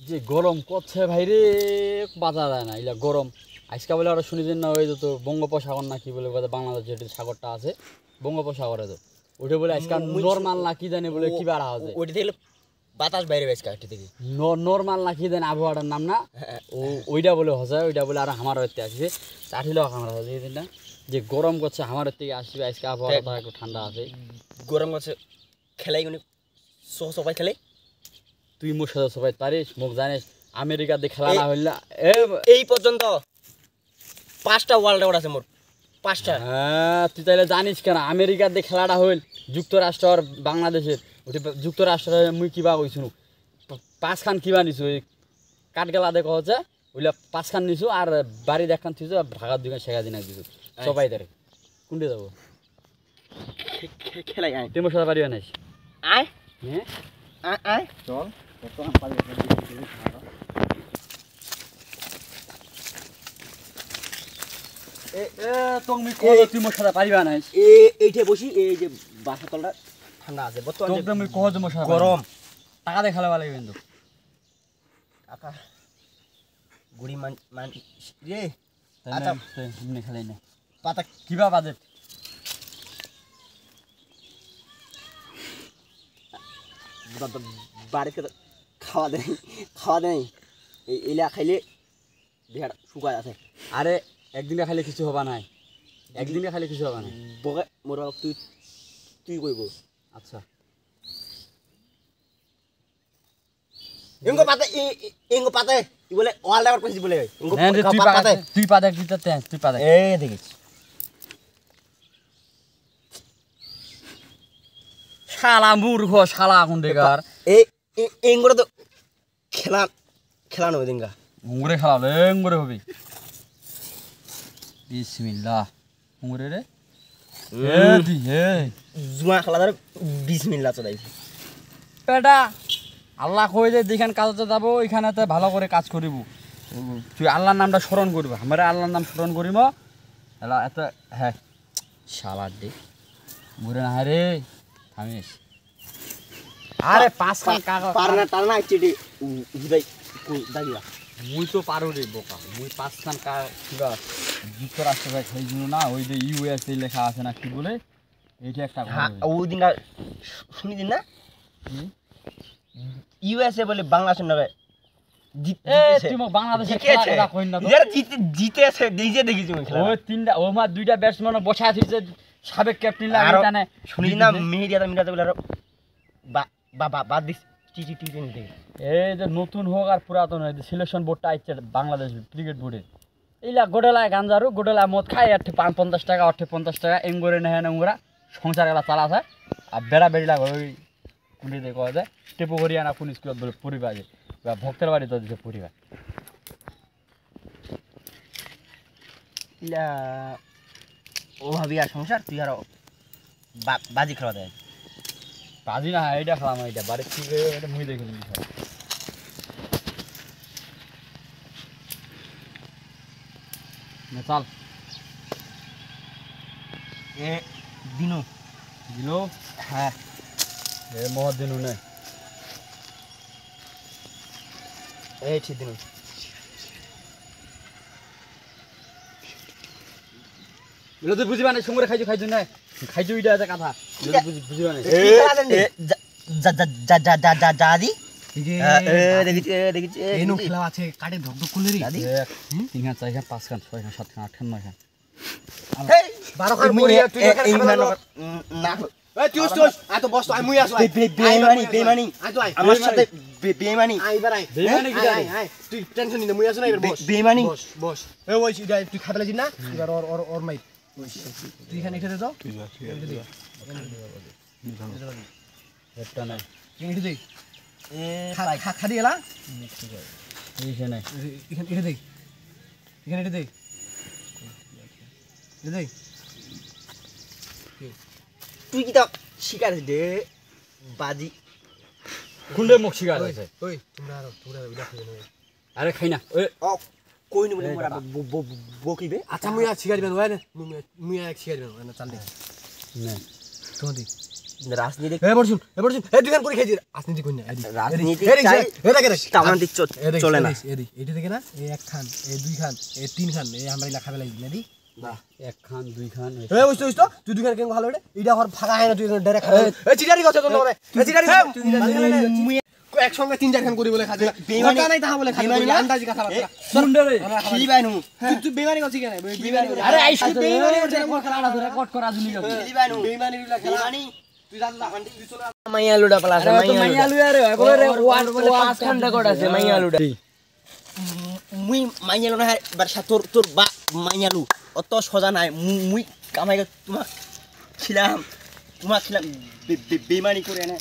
যে গরম করছে ভাই রে, বাঁচা যায় না। এগুলা গরম আজকে বলে ওরা শুনেছেন না, ওই তো বঙ্গোপসাগর না কি বলে বাংলাদেশ যেটা সাগরটা আছে বঙ্গোপসাগরে, তো ওটা বলে আজকে নর্মাল না কি জানি বলে কি বাড়া হচ্ছে, ওইটা থেকে বাতাস বাইরে আজকে ওইটা থেকে নর্মাল না কি জানি আবহাওয়াটার নাম না, ওইটা বলে হচ্ছে, ওইটা বলে আর আমার হইতে আসবে চাঠিল আমার হচ্ছে না, যে গরম করছে আমার থেকে আসবে আজকে আবহাওয়াটা একটু ঠান্ডা আছে। গরম করছে খেলাই উনি সবাই খেলে, তুই মোর সাথে সবাই পারিস, মুখ জানিস আমেরিকাতে খেলা না হইলা এই পর্যন্ত 5টা ওয়ার্ল্ড রেকর্ড আছে মোর, 5টা। হ্যাঁ তুই তাহলে জানিস কেন আমেরিকাতে খেলাটা হইল যুক্তরাষ্ট্র আর বাংলাদেশের, ওটি যুক্তরাষ্ট্র মুই কিবা কইছুন 5 খান কিবা নিছু, ওই কাঠগেলা দেখা হচ্ছে ওইলা 5 খান নিছু আর বাড়ি দেখান থিছু আর ঢাকার দুখান শেখা দিন দিছু সবাই তারে কোনটে যাবো খেলাই আয়, তুই মোর সাথে পারিবা নাইস আয় হ্যাঁ আয় চল তুমি তুই মোর সাথে পারিবা নাইস, এইটা বসি, এই যে বাসা তলটা ঠান্ডা আছে বর্তমানে, তুমি কহ যে মোর সাথে গরম টাকা দিয়ে খেলা ভালো কিন্তু কাকা গুড়ি মান মান রে। আচ্ছা এমনি খেলাই না পাতা কিবা বাজেট বাড়িতে খাওয়া দেয় এলা খাইলে দেহাটা শুকায় আছে। আরে একদিনে খাইলে কিছু হবা নাই, একদিনে খাইলে কিছু হবা নাই বকে মোর বাবা তুই তুই কইব আচ্ছা এঙ্গো পাতে ই বলে ওয়াল রেকর্ড কইছি বলে তুই পাতে তুই পাতে এই দেখিস শালা মূর্খ শালা কোন দেগার এই এঙ্গোটা তো খেলানো ওই দিনকা উংরে খেলালে উংরে হবে বিসমিল্লাহ উংরে রে এ দি হে জুয়া খেলা ধরে 20 মিনিট চলাই এটা আল্লাহ কই যে যেখান কাজতে যাব ওইখানেতে ভালো করে কাজ করিব, তুই আল্লাহর নামটা স্মরণ করবি, আমরা আল্লাহর নাম স্মরণ করিব এলা এত হ্যাঁ শালা দে মুরে না রে থামিস আরে 5 খান কাগজ পারনা টানা চিটি ভাই কই দাগিয়া মুই তো পারো রে বোকা, মুই 5 খান কিবা যুক্তরাষ্ট্র ভাই খাইছিল না, ওই যে ইউএসএ লেখা আছে না কি বলে এইটা একটা ওই দিনটা শুনি দিন না ইউএসএ বলে বাংলাদেশের নামে বাংলাদেশের খেলা কইন না তো জিতে আছে দেখিছি ওই তিনটা ও মা দুইটা ব্যাটসম্যান বসা আছে সাবেক ক্যাপ্টেন লাগে জানে শুনি না মিডিয়াতে বলে বাদ দিস টি নিতে এই যে নতুন হোক আর পুরাতন হয় সিলেকশন বোর্ডটা আইছে বাংলাদেশ ক্রিকেট বোর্ডে এইলা গোডেলায় গাঞ্জারু গোডেলায় মদ খায় 50 টাকা 50 টাকা এঙ্গরে নেহে নোংরা সংসার গেলা চালা যায় আর বেড়া বেড়িলা ওই কুলিতে কয়া যায় টেপো করিয়া না কোন স্কুলত বলে পরিবার বা ভক্তের বাড়ি তো দিছে পরিবার ইলা ও ভাবি আর সংসার তুই আর বাজি খেলা দেয় বাজি না এইটা খেলাম এইটা বাড়ির থেকে এটা মুই দেখে নিবি চল এ দিনু দিলো হ্যাঁ এ মহৎ দিনু নে এই ঠিক দিনু বলে তুই বুঝিবা না সঙ্গে খাইছো না খাইছো ইটা আছে কথা বুঝিবা না দাদি দেখিছি এনো খেলা আছে কাটে ধকধক করলে রে দাদি 3 খান 4 খান 5 খান 6 খান 7 খান 8 খান 9 খান এই 12 খান পড়িয়া তুই না এই তুই আই তো বস তো আই মুই আসো বেমানি আমার সাথে বেমানি আইবার আই বেমানি কি জানি আই তুই টেনশন নিতে মুই আসো না এবার বস বেমানি বস এই ওই সিধা তুই খাবে লাগি না এবার ওর মাই তুই এখানে এসে দে তো তুই যা একটা নাই এখানে দে এ খাদি এলা এইখানে এখানে এটা দে এখানে এটা দে দে তুই কি তা শিকার দে বাজি কুন্ডে মুখ শিকার আছে ওই তোমরা বিলা খাই না আরে খাই না ওই ও কই নি বলে মোরা বকিবে আচ্ছা মুই আর শিকার দিবেন ওই না মুই আর শিকার দিবেন না চাল দে না শোন দি রাজনীতি দুই খান করে খেয়েছি রাজনীতি কই না রাজনীতি এদিক চলে না এইটা থেকে না এই এক খান এই দুই খান এই তিন খান এই আমরা লেখা বেলা দিই না এক খান দুই খান এই বুঝতো তুই দুই খান কেন ভালো রে এটা আর ফাঁকা হয় না তুই ডাইরেক্ট খাবে এই চিটারি কথা তো নরে এই চিটারি তুই একসঙ্গে তিন চার খান করি বলে খাজে বেইমানি নাই তাহা বলে খাজে আন্দাজি কথা বার্তা মুন্ডরে খিলি বাইনু তুই বেইমানি করছিস কেন বেইমানি আরে আইসা বেইমানি করছে রেকর্ড করা জুনি গেল খিলি বাইনু বেইমানি বেইমানি তুই জান না তুই চলে মাইয়ালুডা প্লাস মাইয়ালু আরে একবারে ওয়ান বলে 5 খান রেকর্ড আছে মাইয়ালুডা মুই মাইয়ালু না বারসা তোর বা মাইয়ালু অত সোজা নাই মুই কামাই তোমাক ছিলাম বেইমানি করে না